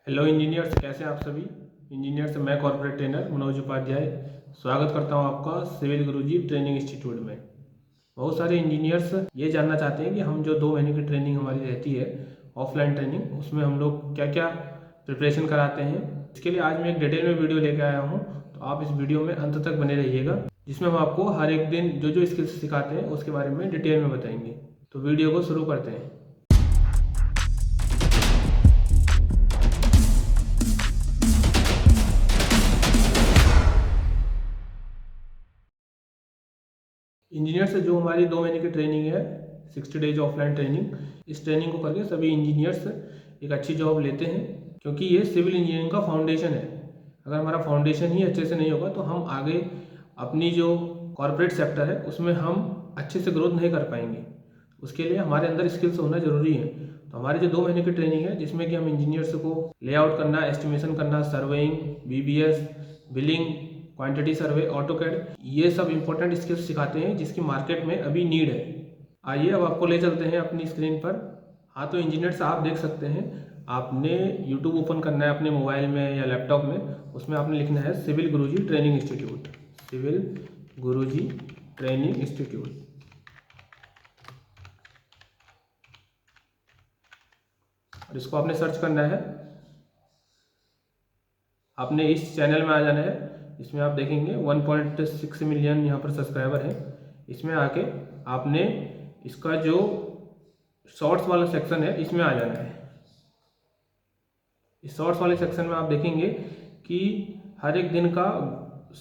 Hello engineers, कैसे हैं आप सभी इंजीनियर्स। मैं कॉर्पोरेट ट्रेनर मनोज उपाध्याय स्वागत करता हूं आपका सिविल गुरुजी ट्रेनिंग इंस्टीट्यूट में। बहुत सारे इंजीनियर्स ये जानना चाहते हैं कि हम जो 2 महीने की ट्रेनिंग हमारी रहती है ऑफलाइन ट्रेनिंग, उसमें हम लोग क्या क्या प्रिपरेशन कराते हैं। इसके लिए आज मैं एक डिटेल में वीडियो लेकर आया हूँ, तो आप इस वीडियो में अंत तक बने रहिएगा, जिसमें हम आपको हर एक दिन जो जो स्किल्स सिखाते हैं उसके बारे में डिटेल में बताएंगे। तो वीडियो को शुरू करते हैं। इंजीनियर से जो हमारी 2 महीने की ट्रेनिंग है, 60 डेज ऑफलाइन ट्रेनिंग, इस ट्रेनिंग को करके सभी इंजीनियर्स एक अच्छी जॉब लेते हैं, क्योंकि ये सिविल इंजीनियरिंग का फाउंडेशन है। अगर हमारा फाउंडेशन ही अच्छे से नहीं होगा तो हम आगे अपनी जो कॉरपोरेट सेक्टर है उसमें हम अच्छे से ग्रोथ नहीं कर पाएंगे। उसके लिए हमारे अंदर स्किल्स होना जरूरी है। तो हमारी जो 2 महीने की ट्रेनिंग है, जिसमें कि हम इंजीनियर्स को लेआउट करना, एस्टिमेशन करना, surveying, BBS, billing, quantity survey, AutoCAD, ये सब इंपॉर्टेंट स्किल्स सिखाते हैं जिसकी मार्केट में अभी नीड है। आइए अब आपको ले चलते हैं अपनी स्क्रीन पर। हाँ, तो इंजीनियर्स आप देख सकते हैं, आपने यूट्यूब ओपन करना है अपने मोबाइल में या लैपटॉप में, उसमें आपने लिखना है सिविल गुरुजी ट्रेनिंग इंस्टीट्यूट, सिविल गुरुजी ट्रेनिंग इंस्टीट्यूट। और इसको आपने सर्च करना है। आपने इस चैनल में आ जाना है। इसमें आप देखेंगे 1.6 मिलियन यहाँ पर सब्सक्राइबर हैं। इसमें आके आपने इसका जो शॉर्ट्स वाला सेक्शन है इसमें आ जाना है। इस शॉर्ट्स वाले सेक्शन में आप देखेंगे कि हर एक दिन का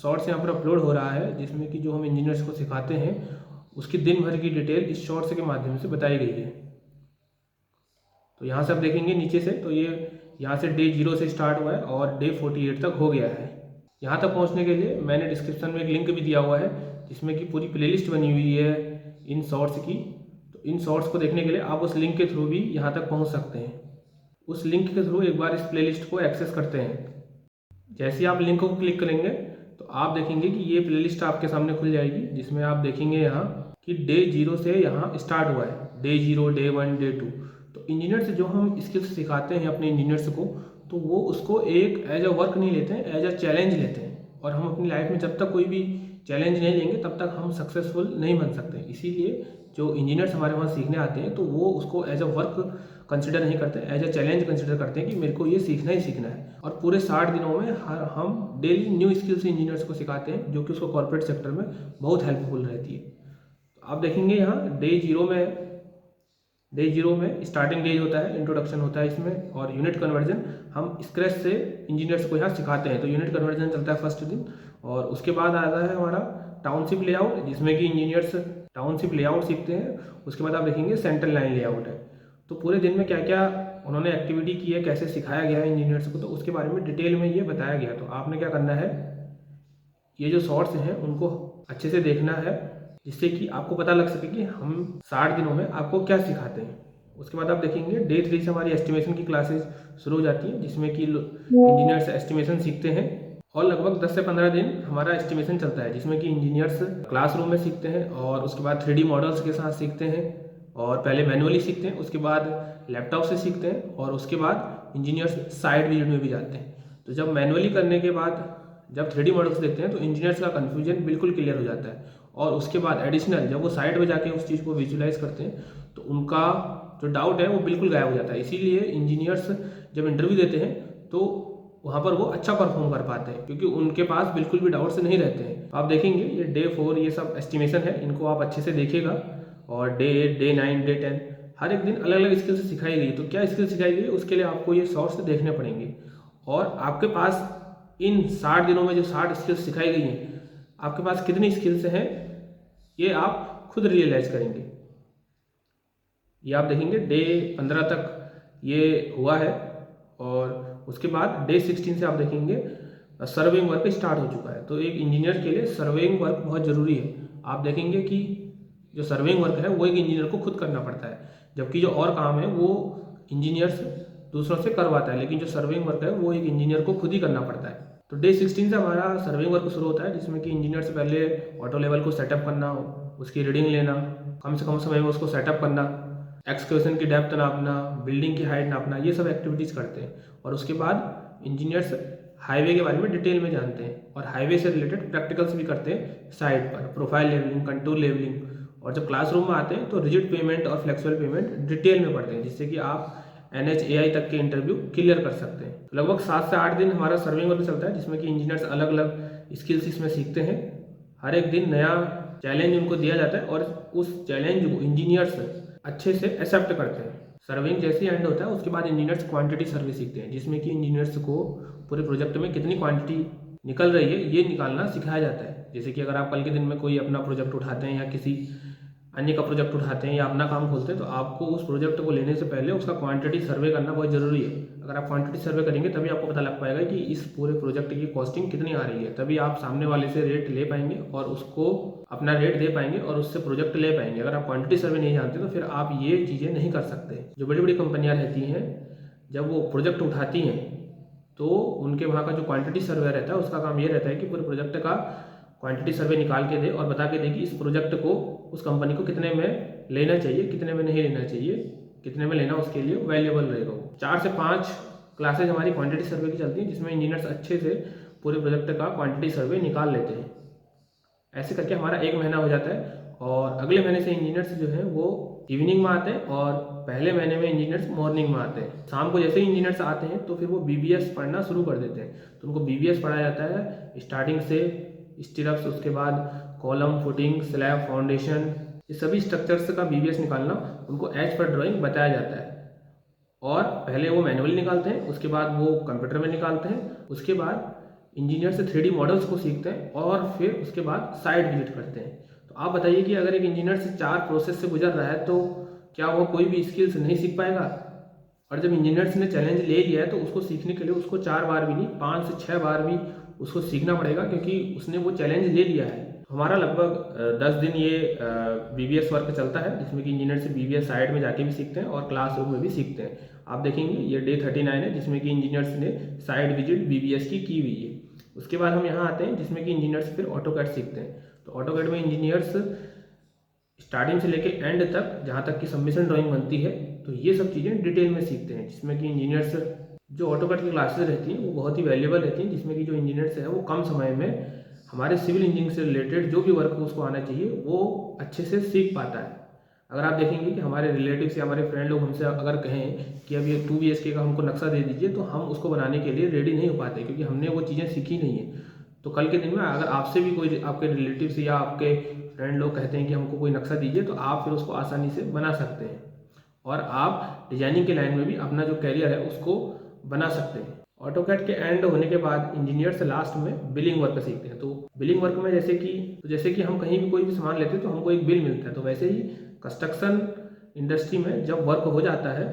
शॉर्ट्स यहाँ पर अपलोड हो रहा है, जिसमें कि जो हम इंजीनियर्स को सिखाते हैं उसकी दिन भर की डिटेल इस शॉर्ट्स के माध्यम से बताई गई है। तो यहाँ से आप देखेंगे नीचे से, तो ये यहाँ से डे 0 से स्टार्ट हुआ है और डे 48 तक हो गया है। यहाँ तक पहुँचने के लिए मैंने डिस्क्रिप्शन में एक लिंक भी दिया हुआ है, जिसमें कि पूरी प्लेलिस्ट बनी हुई है इन शॉर्ट्स की। तो इन शॉर्ट्स को देखने के लिए आप उस लिंक के थ्रू भी यहाँ तक पहुँच सकते हैं। उस लिंक के थ्रू एक बार इस प्लेलिस्ट को एक्सेस करते हैं। जैसे ही आप लिंक को क्लिक करेंगे तो आप देखेंगे कि ये प्लेलिस्ट आपके सामने खुल जाएगी, जिसमें आप देखेंगे यहाँ कि डे 0 से यहाँ स्टार्ट हुआ है, डे 0, डे 1, डे 2। तो इंजीनियर से जो हम स्किल्स सिखाते हैं अपने इंजीनियर्स को, तो वो उसको एक एज अ वर्क नहीं लेते हैं, एज अ चैलेंज लेते हैं। और हम अपनी लाइफ में जब तक कोई भी चैलेंज नहीं लेंगे तब तक हम सक्सेसफुल नहीं बन सकते। इसीलिए जो इंजीनियर्स हमारे वहाँ सीखने आते हैं तो वो उसको एज अ वर्क कंसिडर नहीं करते, एज अ चैलेंज कंसिडर करते हैं कि मेरे को ये सीखना ही सीखना है। और पूरे 60 दिनों में हम डेली न्यू स्किल्स इंजीनियर्स को सिखाते हैं, जो कि उसको कॉर्पोरेट सेक्टर में बहुत हेल्पफुल रहती है। तो आप देखेंगे यहाँ डे जीरो में स्टार्टिंग डेज होता है, इंट्रोडक्शन होता है इसमें, और यूनिट कन्वर्जन हम स्क्रैच से इंजीनियर्स को यहाँ सिखाते हैं। तो यूनिट कन्वर्जन चलता है फर्स्ट दिन, और उसके बाद आता है हमारा टाउनशिप लेआउट, जिसमें कि इंजीनियर्स टाउनशिप लेआउट सीखते हैं। उसके बाद आप देखेंगे सेंट्रल लाइन लेआउट है। तो पूरे दिन में क्या क्या उन्होंने एक्टिविटी की है, कैसे सिखाया गया है इंजीनियर्स को, तो उसके बारे में डिटेल में ये बताया गया। तो आपने क्या करना है, ये जो शॉर्ट्स हैं उनको अच्छे से देखना है, जिससे कि आपको पता लग सके कि हम 60 दिनों में आपको क्या सिखाते हैं। उसके बाद आप देखेंगे डे 3 से हमारी एस्टिमेशन की क्लासेस शुरू हो जाती हैं, जिसमें कि इंजीनियर्स एस्टिमेशन सीखते हैं। और लगभग 10 से 15 दिन हमारा एस्टिमेशन चलता है, जिसमें कि इंजीनियर्स क्लासरूम में सीखते हैं, और उसके बाद 3D मॉडल्स के साथ सीखते हैं, और पहले मैनुअली सीखते हैं, उसके बाद लैपटॉप से सीखते हैं, और उसके बाद इंजीनियर्स साइट विजिट में भी जाते हैं। तो जब मैनुअली करने के बाद जब 3D मॉडल्स देखते हैं तो इंजीनियर्स का कन्फ्यूजन बिल्कुल क्लियर हो जाता है। और उसके बाद एडिशनल जब वो साइट पे जाके उस चीज़ को विजुलाइज करते हैं तो उनका जो डाउट है वो बिल्कुल गायब हो जाता है। इसीलिए इंजीनियर्स जब इंटरव्यू देते हैं तो वहाँ पर वो अच्छा परफॉर्म कर पाते हैं, क्योंकि उनके पास बिल्कुल भी डाउट्स नहीं रहते हैं। आप देखेंगे ये डे 4 ये सब एस्टिमेशन है, इनको आप अच्छे से देखिएगा। और डे 8, डे 9, डे 10 हर एक दिन अलग अलग स्किल्स सिखाई गई। तो क्या स्किल सिखाई गई उसके लिए आपको ये शॉर्ट्स देखने पड़ेंगे। और आपके पास इन 60 दिनों में जो 60 स्किल्स सिखाई गई हैं, आपके पास कितनी स्किल्स हैं ये आप खुद रियलाइज करेंगे। ये आप देखेंगे डे 15 तक ये हुआ है, और उसके बाद डे 16 से आप देखेंगे सर्वेइंग वर्क स्टार्ट हो चुका है। तो एक इंजीनियर के लिए सर्वेइंग वर्क बहुत ज़रूरी है। आप देखेंगे कि जो सर्वेइंग वर्क है वो एक इंजीनियर को खुद करना पड़ता है, जबकि जो और काम है वो इंजीनियर्स दूसरों से करवाता है, लेकिन जो सर्वेइंग वर्क है वो एक इंजीनियर को खुद ही करना पड़ता है। तो डे 16 से हमारा सर्वेइंग वर्क शुरू होता है, जिसमें कि इंजीनियर से पहले ऑटो लेवल को सेटअप करना, उसकी रीडिंग लेना, कम से कम समय में उसको सेटअप करना, एक्सकवेशन की डेप्थ नापना, बिल्डिंग की हाइट नापना, ये सब एक्टिविटीज़ करते हैं। और उसके बाद इंजीनियर्स हाईवे के बारे में डिटेल में जानते हैं और हाईवे से रिलेटेड प्रैक्टिकल्स भी करते हैं साइट पर, प्रोफाइल लेवलिंग, कंटूर लेवलिंग। और जब क्लासरूम में आते हैं तो रिजिड पेमेंट और फ्लेक्सिबल पेमेंट डिटेल में पढ़ते हैं, जिससे कि आप NHAI तक के इंटरव्यू क्लियर कर सकते हैं। लगभग 7 से 8 दिन हमारा सर्विंग वर्क चलता है, जिसमें कि इंजीनियर्स अलग अलग स्किल्स इसमें सीखते हैं। हर एक दिन नया चैलेंज उनको दिया जाता है और उस चैलेंज को इंजीनियर्स अच्छे से एक्सेप्ट करते हैं। सर्विंग जैसे एंड होता है उसके बाद इंजीनियर्स क्वांटिटी सर्वे सीखते हैं, जिसमें कि इंजीनियर्स को पूरे प्रोजेक्ट में कितनी क्वांटिटी निकल रही है ये निकालना सिखाया जाता है। जैसे कि अगर आप कल के दिन में कोई अपना प्रोजेक्ट उठाते हैं या किसी अन्य का प्रोजेक्ट उठाते हैं या अपना काम खोलते हैं, तो आपको उस प्रोजेक्ट को लेने से पहले उसका क्वांटिटी सर्वे करना बहुत ज़रूरी है। अगर आप क्वांटिटी सर्वे करेंगे तभी आपको पता लग पाएगा कि इस पूरे प्रोजेक्ट की कॉस्टिंग कितनी आ रही है, तभी आप सामने वाले से रेट ले पाएंगे और उसको अपना रेट दे पाएंगे और उससे प्रोजेक्ट ले पाएंगे। अगर आप क्वांटिटी सर्वे नहीं जानते तो फिर आप ये चीज़ें नहीं कर सकते। जो बड़ी बड़ी कंपनियाँ रहती हैं, जब वो प्रोजेक्ट उठाती हैं तो उनके वहाँ का जो क्वांटिटी सर्वे रहता है उसका काम ये रहता है कि पूरे प्रोजेक्ट का क्वांटिटी सर्वे निकाल के दे और बता के दे कि इस प्रोजेक्ट को उस कंपनी को कितने में लेना चाहिए, कितने में नहीं लेना चाहिए, कितने में लेना उसके लिए वैल्यूएबल रहेगा। 4 से 5 क्लासेज हमारी क्वांटिटी सर्वे की चलती हैं, जिसमें इंजीनियर्स अच्छे से पूरे प्रोजेक्ट का क्वांटिटी सर्वे निकाल लेते हैं। ऐसे करके हमारा 1 महीना हो जाता है और अगले महीने से इंजीनियर्स जो हैं वो इवनिंग में आते हैं और पहले महीने में इंजीनियर्स मॉर्निंग में आते हैं। शाम को जैसे ही इंजीनियर्स आते हैं तो फिर वो BBS पढ़ना शुरू कर देते हैं। तो उनको BBS पढ़ाया जाता है स्टार्टिंग से, स्टिरप्स, उसके बाद कॉलम, फुटिंग, स्लैब, फाउंडेशन, ये सभी स्ट्रक्चर्स का BBS निकालना उनको एज पर ड्राइंग बताया जाता है। और पहले वो मैनुअली निकालते हैं, उसके बाद वो कंप्यूटर में निकालते हैं, उसके बाद इंजीनियर से 3D मॉडल्स को सीखते हैं और फिर उसके बाद साइट विजिट करते हैं। तो आप बताइए कि अगर एक इंजीनियर से 4 प्रोसेस से गुजर रहा है तो क्या वो कोई भी स्किल्स नहीं सीख पाएगा? और जब इंजीनियर्स ने चैलेंज ले लिया है तो उसको सीखने के लिए उसको 4 बार भी नहीं, 5 से 6 बार भी उसको सीखना पड़ेगा, क्योंकि उसने वो चैलेंज ले लिया है। हमारा लगभग 10 दिन ये BBS वर्क चलता है, जिसमें कि इंजीनियर से BBS साइट में जाके भी सीखते हैं और क्लासरूम में भी सीखते हैं। आप देखेंगे ये डे 39 है, जिसमें कि इंजीनियर्स ने साइट विजिट BBS की हुई है। उसके बाद हम यहाँ आते हैं जिसमें कि इंजीनियर्स फिर ऑटोकैड सीखते हैं। तो ऑटोकैड में इंजीनियर्स स्टार्टिंग से लेके एंड तक, जहाँ तक कि सबमिशन ड्राइंग बनती है, तो ये सब चीज़ें डिटेल में सीखते हैं। जिसमें कि इंजीनियर्स जो ऑटोकैड की क्लासेस रहती हैं वो बहुत ही वैल्यूएबल रहती हैं, जिसमें कि जो इंजीनियर्स है वो कम समय में हमारे सिविल इंजीनियरिंग से रिलेटेड जो भी वर्क उसको आना चाहिए वो अच्छे से सीख पाता है। अगर आप देखेंगे कि हमारे रिलेटिव्स या हमारे फ्रेंड लोग हमसे अगर कहें कि अब ये 2 BHK का हमको नक्शा दे दीजिए, तो हम उसको बनाने के लिए रेडी नहीं हो पाते, क्योंकि हमने वो चीज़ें सीखी नहीं है। तो कल के दिन में अगर आपसे भी कोई आपके रिलेटिव्स या आपके फ्रेंड लोग कहते हैं कि हमको कोई नक्शा दीजिए, तो आप फिर उसको आसानी से बना सकते हैं और आप डिजाइनिंग के लाइन में भी अपना जो कैरियर है उसको बना सकते हैं। ऑटोकैड के एंड होने के बाद इंजीनियर्स लास्ट में बिलिंग वर्क सीखते हैं। तो बिलिंग वर्क में जैसे कि हम कहीं भी कोई भी सामान लेते हैं तो हमको एक बिल मिलता है, तो वैसे ही कंस्ट्रक्शन इंडस्ट्री में जब वर्क हो जाता है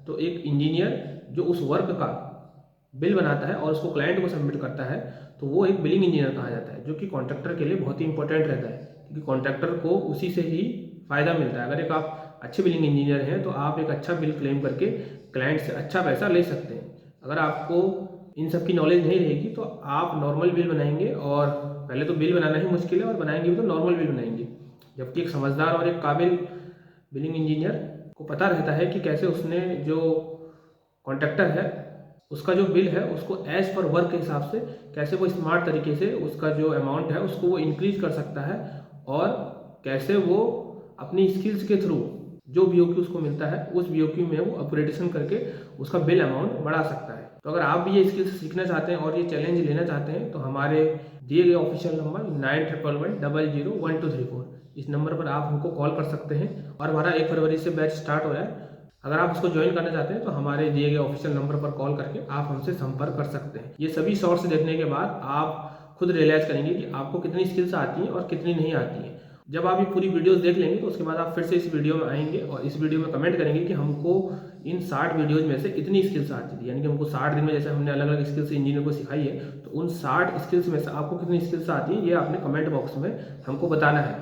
तो एक इंजीनियर जो उस वर्क का बिल बनाता है और उसको क्लाइंट को सबमिट करता है, तो वो एक बिलिंग इंजीनियर कहा जाता है, जो कि कॉन्ट्रैक्टर के लिए बहुत ही इंपॉर्टेंट रहता है, क्योंकि कॉन्ट्रैक्टर को उसी से ही फ़ायदा मिलता है। अगर एक आप अच्छे बिलिंग इंजीनियर हैं तो आप एक अच्छा बिल क्लेम करके क्लाइंट से अच्छा पैसा ले सकते हैं। अगर आपको इन सब की नॉलेज नहीं रहेगी तो आप नॉर्मल बिल बनाएंगे, और पहले तो बिल बनाना ही मुश्किल है और बनाएंगे भी तो नॉर्मल बिल बनाएंगे। जबकि एक समझदार और एक काबिल बिलिंग इंजीनियर को पता रहता है कि कैसे उसने जो कॉन्ट्रैक्टर है उसका जो बिल है उसको एज पर वर्क के हिसाब से कैसे वो स्मार्ट तरीके से उसका जो अमाउंट है उसको वो इंक्रीज कर सकता है, और कैसे वो अपनी स्किल्स के थ्रू जो BOQ उसको मिलता है उस BOQ में वो अपग्रेडेशन करके उसका बिल अमाउंट बढ़ा सकता है। तो अगर आप भी ये स्किल्स सीखना चाहते हैं और ये चैलेंज लेना चाहते हैं तो हमारे दिए गए ऑफिशियल नंबर 9111001234 इस नंबर पर आप हमको कॉल कर सकते हैं। और हमारा 1 फरवरी से बैच स्टार्ट हो रहा है। अगर आप उसको ज्वाइन करना चाहते हैं तो हमारे दिए गए ऑफिशियल नंबर पर कॉल करके आप हमसे संपर्क कर सकते हैं। ये सभी शॉर्ट्स देखने के बाद आप खुद रियलाइज़ करेंगे कि आपको कितनी स्किल्स आती हैं और कितनी नहीं आती हैं। जब आप ये पूरी वीडियोस देख लेंगे तो उसके बाद आप फिर से इस वीडियो में आएंगे और इस वीडियो में कमेंट करेंगे कि हमको इन 60 वीडियोज में से इतनी स्किल्स आती थी, यानी कि हमको 60 दिन में जैसे हमने अलग अलग स्किल्स इंजीनियर को सिखाई है, तो उन 60 स्किल्स में से आपको कितनी स्किल्स आती है ये आपने कमेंट बॉक्स में हमको बताना है।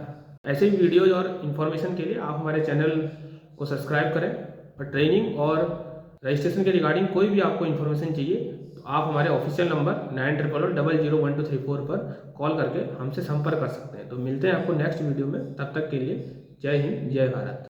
ऐसे ही वीडियोज और इन्फॉर्मेशन के लिए आप हमारे चैनल को सब्सक्राइब करें, और ट्रेनिंग और रजिस्ट्रेशन के रिगार्डिंग कोई भी आपको इन्फॉर्मेशन चाहिए तो आप हमारे ऑफिशियल नंबर 9100001234 पर कॉल करके हमसे संपर्क कर सकते हैं। तो मिलते हैं आपको नेक्स्ट वीडियो में, तब तक के लिए जय हिंद, जय भारत।